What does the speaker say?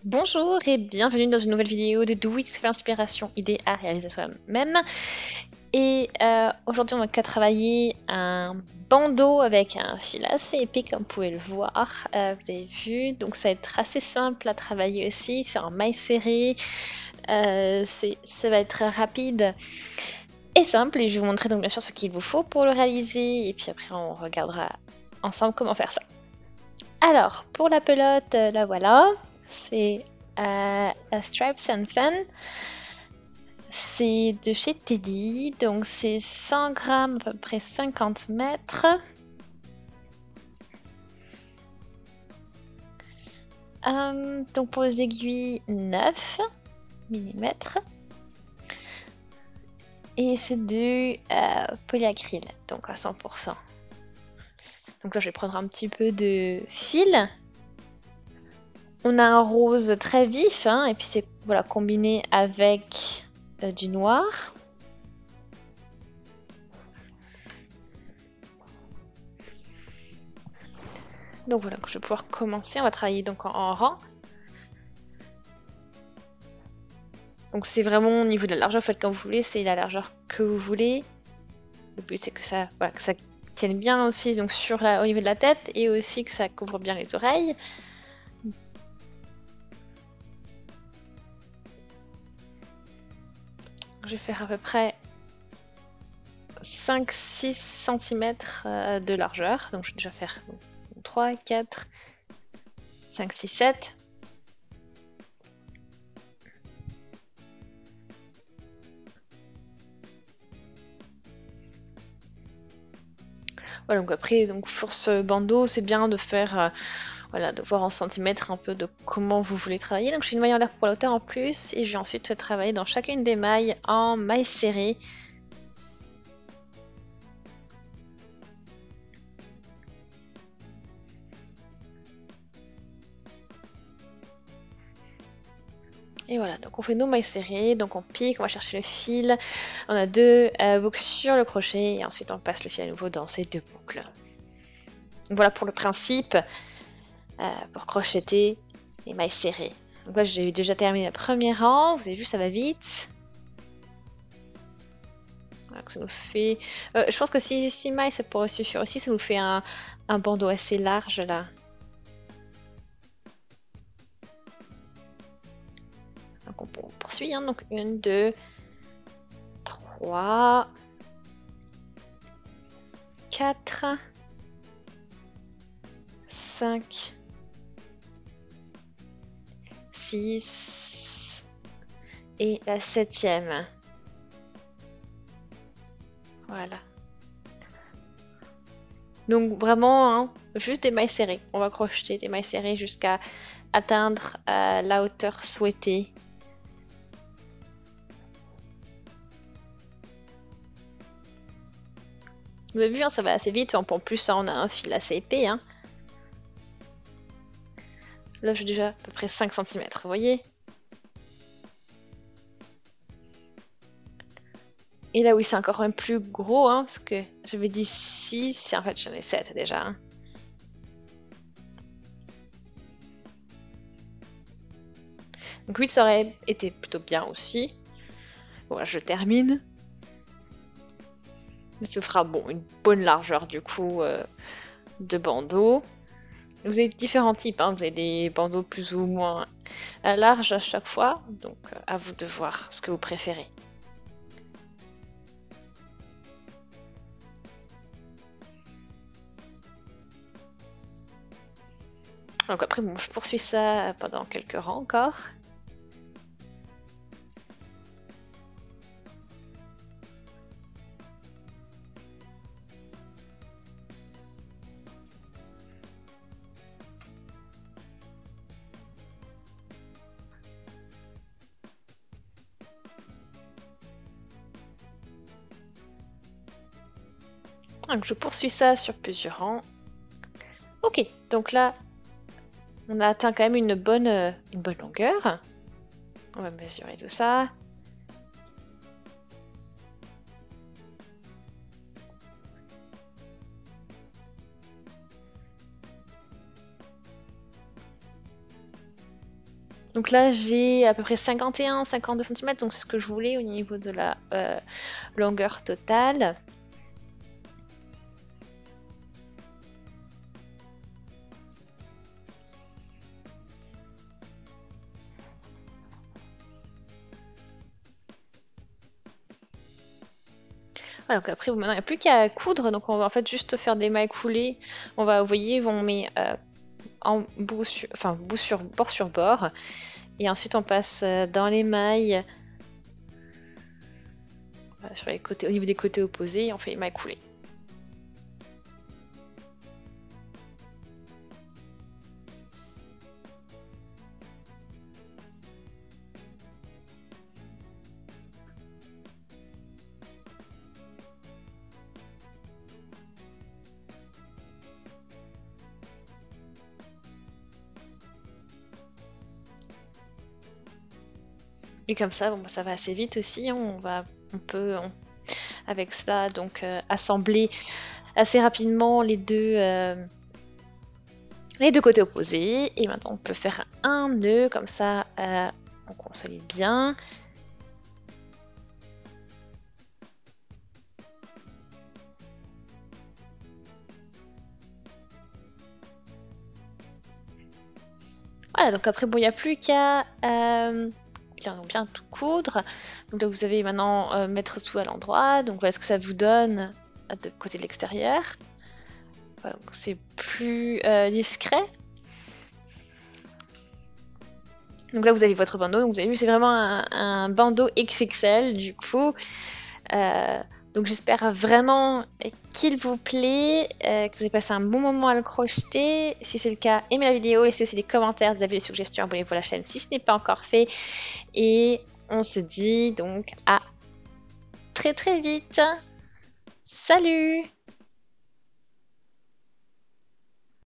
Bonjour et bienvenue dans une nouvelle vidéo de Do It Fait Inspiration, idée à réaliser soi-même. Et aujourd'hui, on va travailler un bandeau avec un fil assez épais, comme vous pouvez le voir. Vous avez vu, donc ça va être assez simple à travailler aussi. C'est en maille serrée. Ça va être très rapide et simple. Et je vais vous montrer donc bien sûr ce qu'il vous faut pour le réaliser. Et puis après, on regardera ensemble comment faire ça. Alors, pour la pelote, la voilà. C'est la Stripes and Fun. C'est de chez Teddy, donc c'est 100 grammes, à peu près 50 mètres. Donc pour les aiguilles, 9 mm. Et c'est du polyacryl, donc à 100%. Donc là, je vais prendre un petit peu de fil. On a un rose très vif, hein, et puis c'est voilà, combiné avec du noir. Donc voilà, je vais pouvoir commencer. On va travailler donc en rang. Donc c'est vraiment au niveau de la largeur, faites comme vous voulez, c'est la largeur que vous voulez. Le but c'est que ça, voilà, que ça tienne bien aussi donc au niveau de la tête et aussi que ça couvre bien les oreilles. Je vais faire à peu près 5-6 cm de largeur. Donc je vais déjà faire 3, 4, 5, 6, 7. Voilà, donc après, donc pour ce bandeau, c'est bien de faire, voilà, de voir en centimètres un peu de comment vous voulez travailler. Donc je fais une maille en l'air pour la hauteur en plus, et je vais ensuite travailler dans chacune des mailles en maille serrée. Et voilà, donc on fait nos mailles serrées, donc on pique, on va chercher le fil, on a deux boucles sur le crochet, et ensuite on passe le fil à nouveau dans ces deux boucles. Donc voilà pour le principe, pour crocheter les mailles serrées. Donc là j'ai déjà terminé le premier rang, vous avez vu ça va vite. Voilà, ça nous fait... je pense que 6 mailles ça pourrait suffire aussi, ça nous fait un bandeau assez large là. Donc on poursuit, hein, donc 1, 2, 3, 4, 5, 6 et la 7e. Voilà. Donc vraiment, hein, juste des mailles serrées. On va crocheter des mailles serrées jusqu'à atteindre la hauteur souhaitée. Vous avez vu, hein, ça va assez vite. En plus, hein, on a un fil assez épais. Hein. Là, j'ai déjà à peu près 5 cm, vous voyez? Et là, oui, c'est encore même plus gros, hein, parce que j'avais dit 6, et en fait, j'en ai 7 déjà. Hein. Donc 8, ça aurait été plutôt bien aussi. Bon, là, je termine. Mais ça fera bon, une bonne largeur, du coup, de bandeau. Vous avez différents types, hein. Vous avez des bandeaux plus ou moins larges à chaque fois, donc à vous de voir ce que vous préférez. Donc après, bon, je poursuis ça pendant quelques rangs encore. Donc je poursuis ça sur plusieurs rangs. Ok, donc là, on a atteint quand même une bonne longueur. On va mesurer tout ça. Donc là, j'ai à peu près 51-52 cm, donc c'est ce que je voulais au niveau de la longueur totale. Voilà, donc après, maintenant, il n'y a plus qu'à coudre, donc on va en fait juste faire des mailles coulées. On va, vous voyez, on met en bout sur, enfin, bord sur bord. Et ensuite, on passe dans les mailles, sur les côtés, au niveau des côtés opposés, et on fait les mailles coulées. Et comme ça, bon, ça va assez vite aussi. On peut, avec cela, donc assembler assez rapidement les deux côtés opposés. Et maintenant, on peut faire un nœud comme ça, on consolide bien. Voilà, donc après, bon, il n'y a plus qu'à bien tout coudre. Donc là, vous avez maintenant mettre tout à l'endroit. Donc voilà ce que ça vous donne de côté de l'extérieur. Voilà, donc c'est plus discret. Donc là, vous avez votre bandeau. Donc vous avez vu, c'est vraiment un bandeau XXL du coup. Donc j'espère vraiment qu'il vous plaît, que vous avez passé un bon moment à le crocheter. Si c'est le cas, aimez la vidéo, laissez aussi des commentaires, des avis, des suggestions, abonnez-vous à la chaîne si ce n'est pas encore fait. Et on se dit donc à très très vite. Salut!